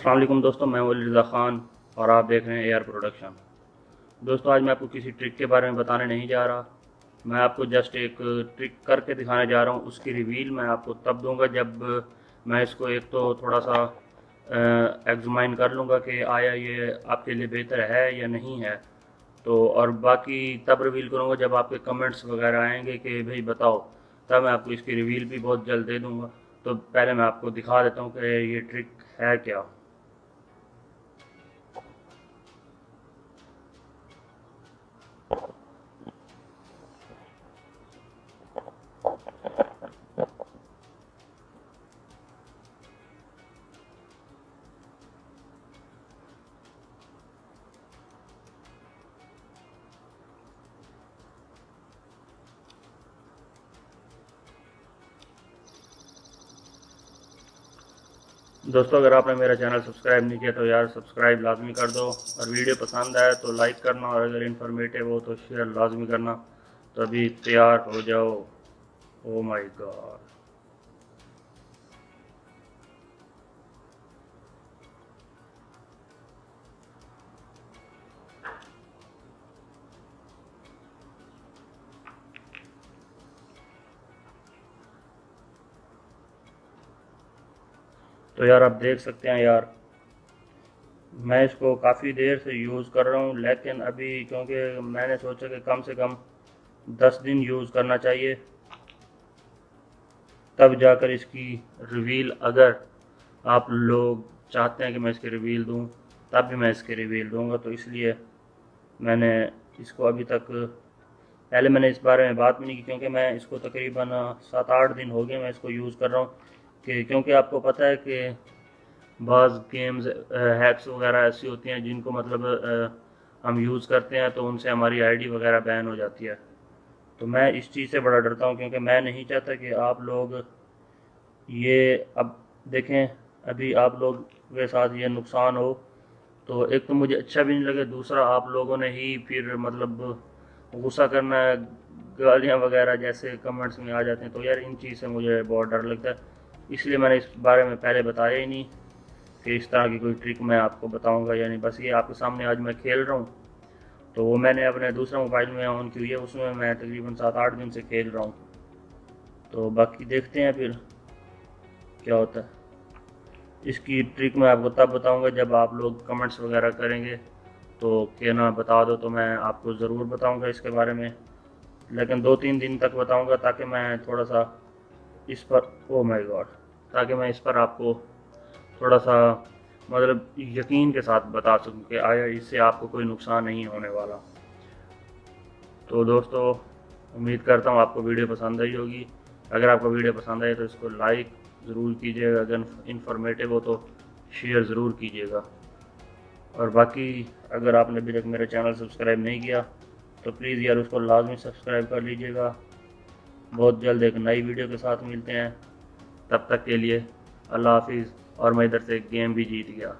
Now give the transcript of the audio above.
अस्सलाम वालेकुम दोस्तों, मैं वली रज़ा ख़ान और आप देख रहे हैं AR प्रोडक्शन। दोस्तों, आज मैं आपको किसी ट्रिक के बारे में बताने नहीं जा रहा। मैं आपको जस्ट एक ट्रिक करके दिखाने जा रहा हूँ। उसकी रिवील मैं आपको तब दूंगा जब मैं इसको एक तो थोड़ा सा एग्जामाइन कर लूँगा कि आया ये आपके लिए बेहतर है या नहीं है। तो और बाकी तब रिवील करूँगा जब आपके कमेंट्स वगैरह आएंगे कि भाई बताओ, तब मैं आपको इसकी रिवील भी बहुत जल्द दे दूँगा। तो पहले मैं आपको दिखा देता हूँ कि ये ट्रिक है क्या। दोस्तों, अगर आपने मेरा चैनल सब्सक्राइब नहीं किया तो यार सब्सक्राइब लाजमी कर दो, और वीडियो पसंद आए तो लाइक करना, और अगर इन्फॉर्मेटिव हो तो शेयर लाजमी करना। तो अभी तैयार हो जाओ। Oh my God. तो यार आप देख सकते हैं यार, मैं इसको काफ़ी देर से यूज़ कर रहा हूँ, लेकिन अभी क्योंकि मैंने सोचा कि कम से कम 10 दिन यूज़ करना चाहिए, तब जाकर इसकी रिवील, अगर आप लोग चाहते हैं कि मैं इसकी रिवील दूँ तब भी मैं इसकी रिवील दूँगा। तो इसलिए मैंने इसको अभी तक, पहले मैंने इस बारे में बात भी नहीं की, क्योंकि मैं इसको तकरीबन 7-8 दिन हो गए मैं इसको यूज़ कर रहा हूँ। कि क्योंकि आपको पता है कि बाज़ गेम्स हैक्स वगैरह ऐसी होती हैं जिनको मतलब हम यूज़ करते हैं तो उनसे हमारी आईडी वगैरह बैन हो जाती है। तो मैं इस चीज़ से बड़ा डरता हूँ, क्योंकि मैं नहीं चाहता कि आप लोग ये, अब देखें, अभी आप लोग के साथ ये नुकसान हो। तो एक तो मुझे अच्छा भी नहीं लगे, दूसरा आप लोगों ने ही फिर मतलब गुस्सा करना है, गालियाँ वगैरह जैसे कमेंट्स में आ जाते हैं। तो यार इन चीज़ से मुझे बहुत डर लगता है, इसलिए मैंने इस बारे में पहले बताया ही नहीं कि इस तरह की कोई ट्रिक मैं आपको बताऊंगा। यानी बस ये आपके सामने आज मैं खेल रहा हूँ, तो वो मैंने अपने दूसरा मोबाइल में ऑन की हुई है, उसमें मैं तकरीबन 7-8 दिन से खेल रहा हूँ। तो बाकी देखते हैं फिर क्या होता है। इसकी ट्रिक मैं आपको तब बताऊंगा जब आप लोग कमेंट्स वगैरह करेंगे, तो क्या ना बता दो तो मैं आपको ज़रूर बताऊंगा इसके बारे में। लेकिन 2-3 दिन तक बताऊंगा, ताकि मैं थोड़ा सा इस पर, ओ माय गॉड, ताकि मैं इस पर आपको थोड़ा सा मतलब यकीन के साथ बता सकूं कि आया इससे आपको कोई नुकसान नहीं होने वाला। तो दोस्तों, उम्मीद करता हूँ आपको वीडियो पसंद आई होगी। अगर आपको वीडियो पसंद आए तो इसको लाइक ज़रूर कीजिएगा, अगर इन्फॉर्मेटिव हो तो शेयर ज़रूर कीजिएगा। और बाकी अगर आपने अभी तक मेरा चैनल सब्सक्राइब नहीं किया तो प्लीज़ यार उसको लाजमी सब्सक्राइब कर लीजिएगा। बहुत जल्द एक नई वीडियो के साथ मिलते हैं, तब तक के लिए अल्लाह हाफिज़। और मैं इधर से गेम भी जीत गया।